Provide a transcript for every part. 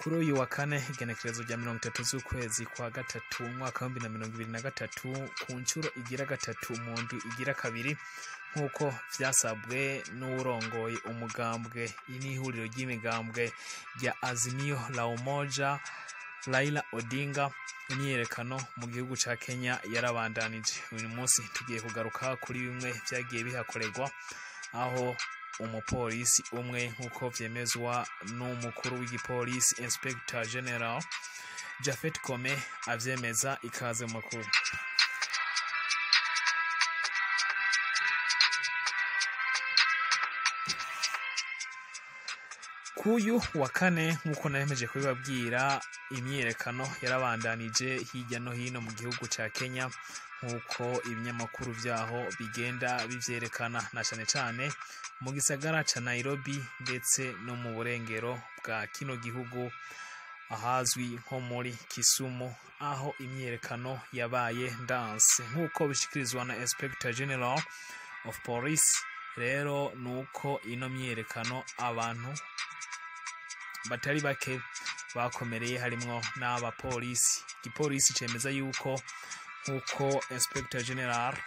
Kuri uyu wa kane igenekerezo rya 30 z'ukwezi kwa gatatu umwaka wa 2023 ku ncuro igira gatatu mu ndwi igira kabiri nk'uko vyasabwe n'urongoye umugambwe n'ihuriro ry'imigambwe rya Azimio la Umoja Raila Odinga. Imyiyerekano mu gihugu ca Kenya yarabandanije. Uyu munsi tugiye kugaruka kuri bimwe vyagiye bihakorerwa, aho umupolisi umwe nk'uko vyemezwa n'umukuru w'igipolisi Inspector General Japhet Kome avyemeza. Ikaze mu makuru. Kuyu wa kane nk'uko naremeje kubibabwira, imyiyerekano yarabandanije hirya no hino mu gihugu ca Kenya nk'uko ibinyamakuru vyaho bigenda bivyerekana, na cane cane mu gisagara ca Nairobi ndetse no mu burengero bwa kino gihugu ahazwi nko muri Kisumu, aho imyiyerekano yabaye ndanse nk'uko bishikirizwa na Inspector General of Police. Rero nuko ino myiyerekano abantu batari bake bakomereye, harimwo n'abapolisi. Igipolisi cemeza yuko nk'uko Inspector General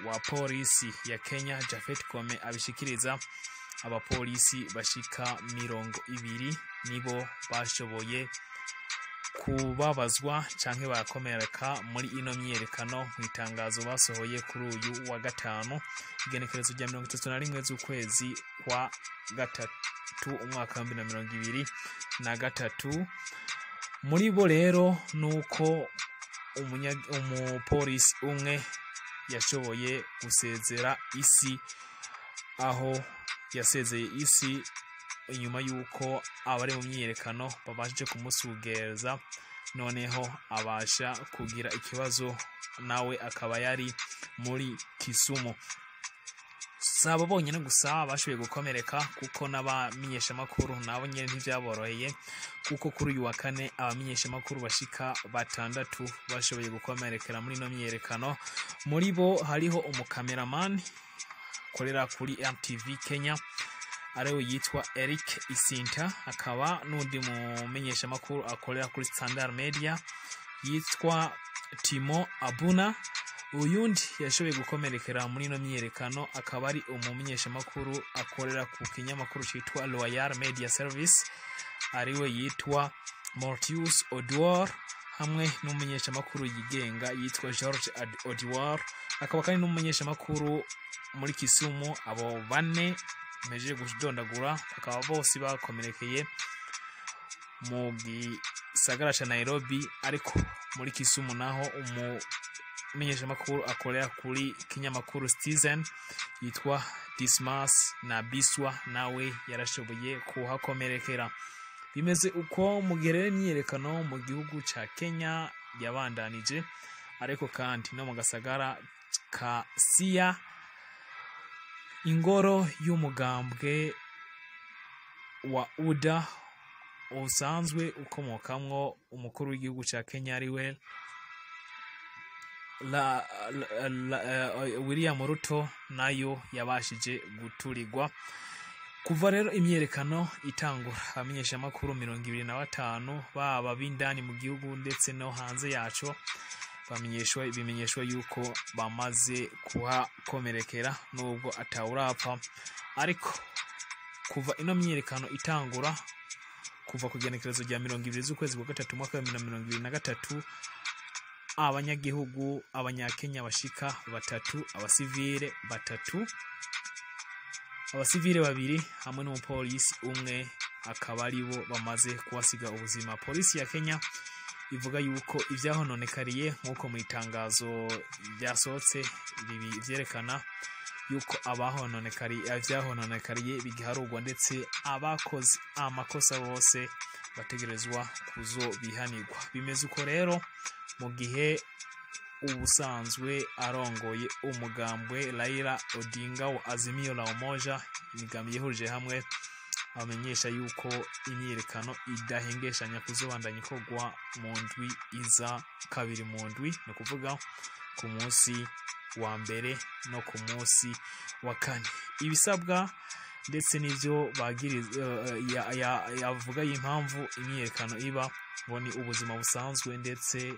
wa polisi ya Kenya Japhet Kome abishikiriza, abapolisi bashika 20 nibo bashoboye kubabazwa canke barakomereka muri ino myiyerekano mw'itangazo basohoye kuri uyu wa gatanu igenekerezo rya 31 z'ukwezi kwa gatatu umwaka wa 2023. Muri bo rero nuko umupolisi umwe yashoboye gusezera isi, aho yasezeye isi inyuma yuko abari mu myiyerekano babashije kumusugereza, noneho abasha kugira ikibazo, nawe akaba yari muri Kisumu. Saba bonyene gusa bashoboye gukomereka, kuko n'abamenyeshamakuru nabo nyene ntivyaboroheye, kuko kuri uyu wa kane abamenyeshamakuru bashika 6 bashoboye gukomerekera muri no myiyerekano. Muri bo hariho umukameraman korera kuri MTV Kenya ariwe yitwa Eric Isinta, akaba n'undi mumenyeshamakuru akorera kuri Standard Media yitwa Timo Abuna. Uyundi yashoboye gukomerekera muri no myiyerekano akaba ari umumenyeshamakuru akorera ku kinyamakuru cyitwa Loyal Media Service ariwe yitwa Mortius Odwar, hamwe n'umumenyeshamakuru yigenga yitwa George Odwar, akaba kandi n'umumenyeshamakuru muri Kisumu. Abo bane meje gudondagura akaba bose bakomerekeye mu gisagara ca Nairobi, ariko muri Kisumu naho umumenyeshamakuru akorera kuri kinyamakuru Citizen yitwa Dismas na Biswa nawe yarashoboye kuhakomerekera. Bimeze uko mu gihe myiyerekano mu gihugu ca Kenya yabandanije, ariko kandi no mu gasagara ka Siaya, ingoro y'umugambwe wa UDA usanzwe ukomokamwo umukuru w'igihugu ca Kenya ariwe William Ruto, nayo yabashije guturigwa. Kuva rero imyiyerekano itangura, abamenyeshamakuru 25 baba bindani mu gihugu ndetse no hanze yaco bimenyeshwa yuko bamaze kuhakomerekera nubwo atawurapfa. Ariko kuva ino myiyerekano itangura, kuva ku genekerezo rya 20 z'ukwezi kwa gatatu umwaka wa 2023, abanyagihugu abanyakenya bashika 3, abasivile 3, abasivile 2 hamwe n'umupolisi umwe akaba aribo bamaze kuwasiga ubuzima. Polisi ya Kenya ivuga yuko ivyahononekariye nk'uko mu itangazo ryasohotse vyerekana yuko ivyahononekariye bigiharurwa, ndetse abakoze amakosa bose bategerezwa kuzobihanirwa. Bimeze uko rero mu gihe ubusanzwe arongoye umugambwe Raila Odinga wa Azimio la Umoja, imigambi yihurije hamwe, amenyesha yuko imyiyerekano idahengeshanya kuzobandanya ikorwa mu ndwi iza kabiri mu ndwi, no kuvuga ku munsi wa mbere no ku munsi wa kane. Ibisabwa ndetse n'ivyo yavuga impamvu imyiyerekano iba ngo ni ubuzima busanzwe, ndetse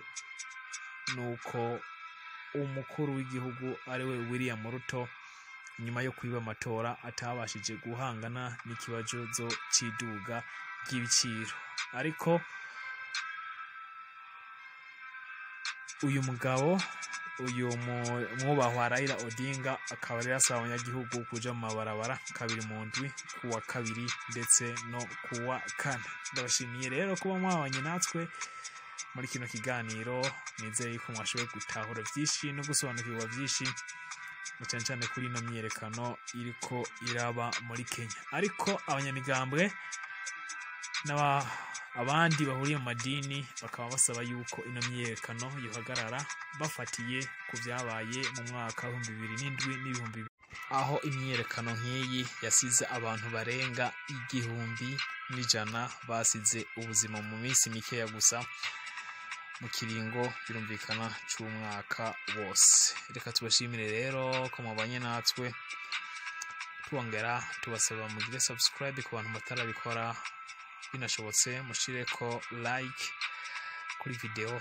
nuko umukuru w'igihugu ariwe William Ruto nyuma yo kwiba amatora atabashije guhangana n'ikibazo c'iduga ry'ibiciro. Ariko uyu mugabo mwubahwa Raila Odinga akaba rero asaba abanyagihugu kuja mu mabarabara kabiri mu ndwi, kuwa kabiri ndetse no kuwa kane. Ndabashimiye rero kuba mwabanye natwe muri kino kiganiro, nizeye ko mwashoboye gutahura vyinshi no gusobanukirwa vyinshi, cyane cyane kuri ino myiyerekano iriko iraba muri Kenya. Ariko abanyamigambwe abandi bahuriye mu madini bakaba basaba yuko ino myiyerekano yohagarara bafatiye ku vyabaye mu mwaka wa 2007 aho imyiyerekano nk'iyi yasize abantu barenga 1,100 basize ubuzima mu minsi mikeya gusa mu kiringo birumvikana c'umwaka wose. Reka tubashimire rero ko mubanye natwe, twongera tubasaba mugire subscribe ku bantu batarabikora, binashobotse mushireko like kuri video